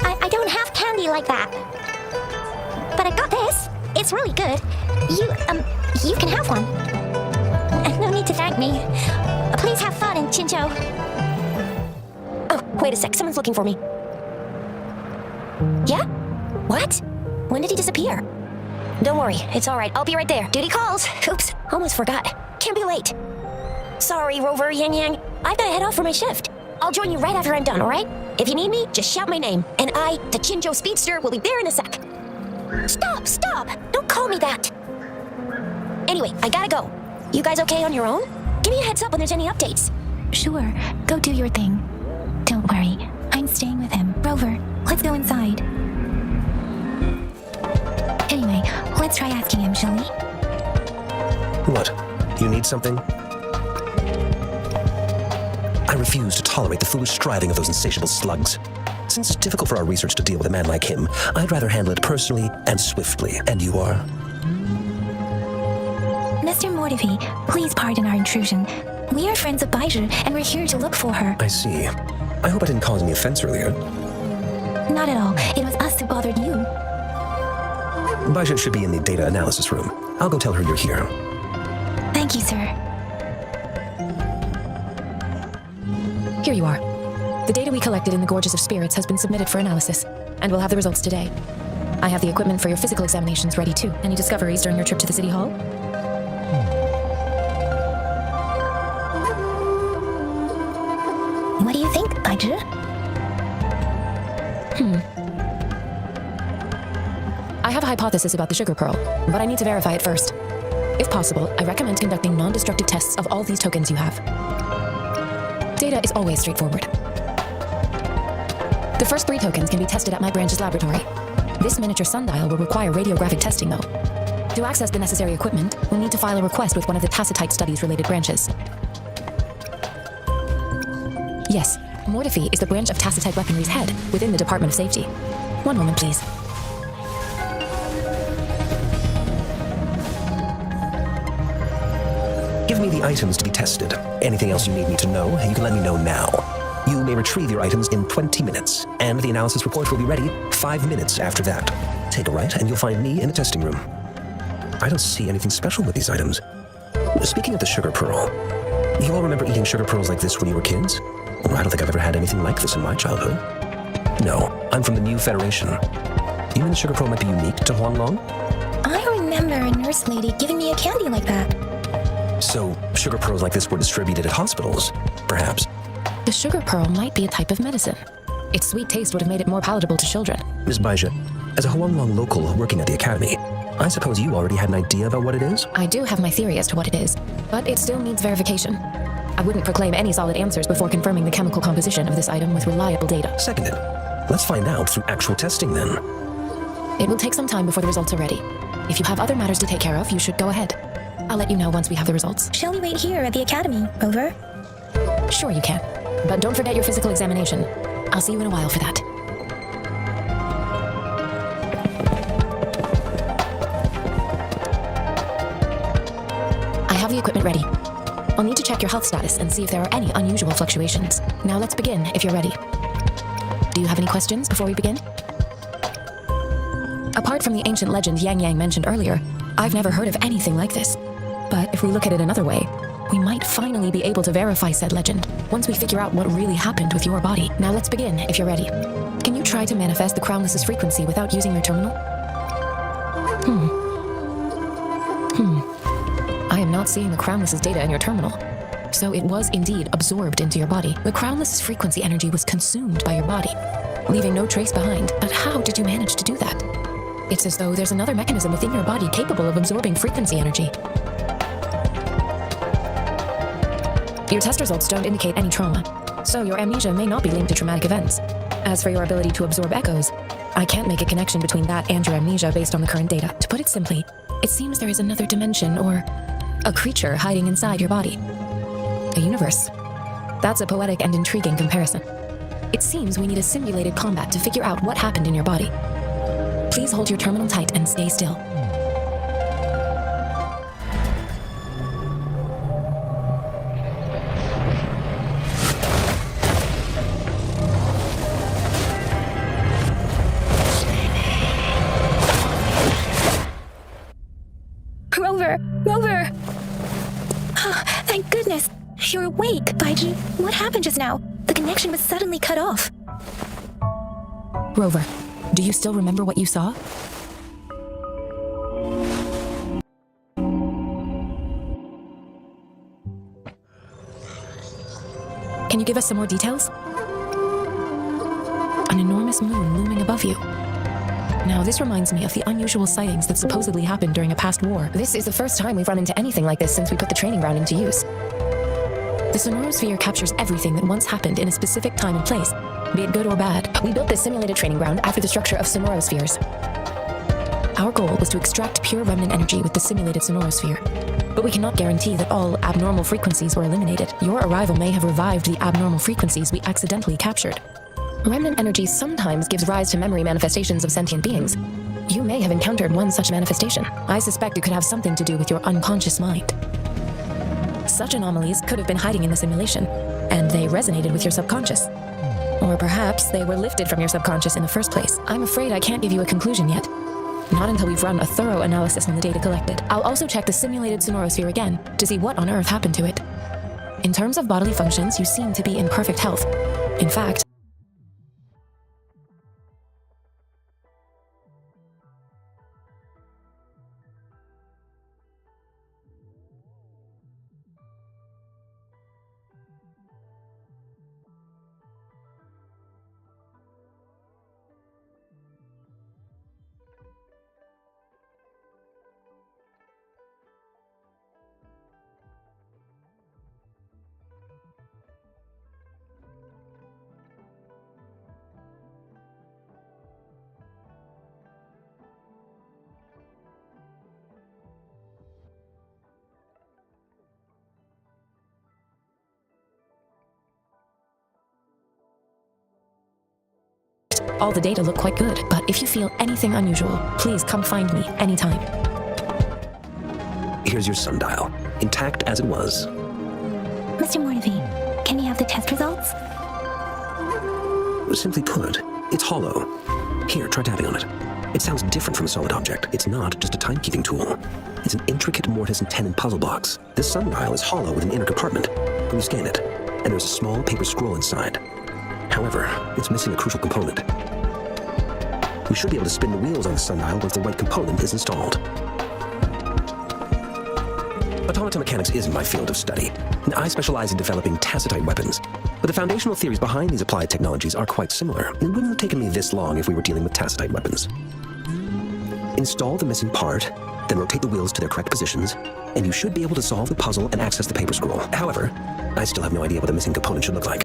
I don't have candy like that. But I got this. It's really good. You can have one. No need to thank me. Please have fun in Jinzhou. Oh, wait a sec. Someone's looking for me. Yeah? What? When did he disappear? Don't worry. It's all right. I'll be right there. Duty calls. Oops. Almost forgot. Can't be late. Sorry, Rover, Yang Yang. I've got to head off for my shift. I'll join you right after I'm done, all right? If you need me, just shout my name. And I, the Jinzhou Speedster, will be there in a sec. Stop! Don't call me that. Anyway, I gotta go. You guys okay on your own? Give me a heads up when there's any updates. Sure, go do your thing. Don't worry, I'm staying with him. Rover, let's go inside. Anyway, let's try asking him, shall we? What? You need something? I refuse to tolerate the foolish striving of those insatiable slugs. Since it's difficult for our research to deal with a man like him, I'd rather handle it personally and swiftly. And you are? Mr. Mortivy, please pardon our intrusion. We are friends of Baizhi, and we're here to look for her. I see. I hope I didn't cause any offense earlier. Not at all. It was us who bothered you. Baizhi should be in the data analysis room. I'll go tell her you're here. Thank you, sir. Here you are. The data we collected in the Gorges of Spirits has been submitted for analysis, and we'll have the results today. I have the equipment for your physical examinations ready too. Any discoveries during your trip to the City Hall? What do you think, Baizhi? I have a hypothesis about the sugar pearl, but I need to verify it first. If possible, I recommend conducting non-destructive tests of all these tokens you have. Data is always straightforward. The first 3 tokens can be tested at my branch's laboratory. This miniature sundial will require radiographic testing, though. To access the necessary equipment, we'll need to file a request with one of the Tacitite Studies-related branches. Yes, Mortify is the branch of Tacitite Weaponry's head within the Department of Safety. One moment, please. Give me the items to be tested. Anything else you need me to know, you can let me know now. You may retrieve your items in 20 minutes, and the analysis report will be ready 5 minutes after that. Take a right, and you'll find me in the testing room. I don't see anything special with these items. Speaking of the sugar pearl, you all remember eating sugar pearls like this when you were kids? I don't think I've ever had anything like this in my childhood. No, I'm from the New Federation. You mean the sugar pearl might be unique to Huanglong? I remember a nurse lady giving me a candy like that. So, sugar pearls like this were distributed at hospitals, perhaps? The sugar pearl might be a type of medicine. Its sweet taste would have made it more palatable to children. Ms. Baija, as a Huanglong local working at the academy, I suppose you already had an idea about what it is? I do have my theory as to what it is, but it still needs verification. I wouldn't proclaim any solid answers before confirming the chemical composition of this item with reliable data. Seconded. Let's find out through actual testing then. It will take some time before the results are ready. If you have other matters to take care of, you should go ahead. I'll let you know once we have the results. Shall we wait here at the academy, Rover? Sure you can, but don't forget your physical examination. I'll see you in a while for that. I have the equipment ready. I'll need to check your health status and see if there are any unusual fluctuations. Now let's begin, if you're ready. Do you have any questions before we begin? Apart from the ancient legend Yang Yang mentioned earlier, I've never heard of anything like this. But if we look at it another way, we might finally be able to verify said legend once we figure out what really happened with your body. Now let's begin, if you're ready. Can you try to manifest the Crownless's frequency without using your terminal? I am not seeing the Crownless's data in your terminal. So it was indeed absorbed into your body. The Crownless's frequency energy was consumed by your body, leaving no trace behind. But how did you manage to do that? It's as though there's another mechanism within your body capable of absorbing frequency energy. Your test results don't indicate any trauma, so your amnesia may not be linked to traumatic events. As for your ability to absorb echoes, I can't make a connection between that and your amnesia based on the current data. To put it simply, it seems there is another dimension or a creature hiding inside your body. A universe. That's a poetic and intriguing comparison. It seems we need a simulated combat to figure out what happened in your body. Please hold your terminal tight and stay still. Rover! Oh, thank goodness! You're awake, Baiji. What happened just now? The connection was suddenly cut off. Rover, do you still remember what you saw? Can you give us some more details? An enormous moon looming above you. Now, this reminds me of the unusual sightings that supposedly happened during a past war. This is the first time we've run into anything like this since we put the training ground into use. The sonorosphere captures everything that once happened in a specific time and place, be it good or bad. We built this simulated training ground after the structure of sonorospheres. Our goal was to extract pure remnant energy with the simulated sonorosphere, but we cannot guarantee that all abnormal frequencies were eliminated. Your arrival may have revived the abnormal frequencies we accidentally captured. Remnant energy sometimes gives rise to memory manifestations of sentient beings. You may have encountered one such manifestation. I suspect it could have something to do with your unconscious mind. Such anomalies could have been hiding in the simulation, and they resonated with your subconscious. Or perhaps they were lifted from your subconscious in the first place. I'm afraid I can't give you a conclusion yet. Not until we've run a thorough analysis on the data collected. I'll also check the simulated sonorosphere again to see what on earth happened to it. In terms of bodily functions, you seem to be in perfect health. In fact, all the data look quite good, but if you feel anything unusual, please come find me anytime. Here's your sundial. intact as it was. Mr. Mortivy, can we have the test results? Simply put, it's hollow. Here, try tapping on it. It sounds different from a solid object. It's not just a timekeeping tool. It's an intricate mortise and tenon puzzle box. This sundial is hollow with an inner compartment. When you scan it, and there's a small paper scroll inside. However, it's missing a crucial component. We should be able to spin the wheels on the sundial once the right component is installed. Automata mechanics isn't my field of study. I specialize in developing tacitite weapons, but the foundational theories behind these applied technologies are quite similar. It wouldn't have taken me this long if we were dealing with tacitite weapons. Install the missing part, then rotate the wheels to their correct positions, and you should be able to solve the puzzle and access the paper scroll. However, I still have no idea what the missing component should look like.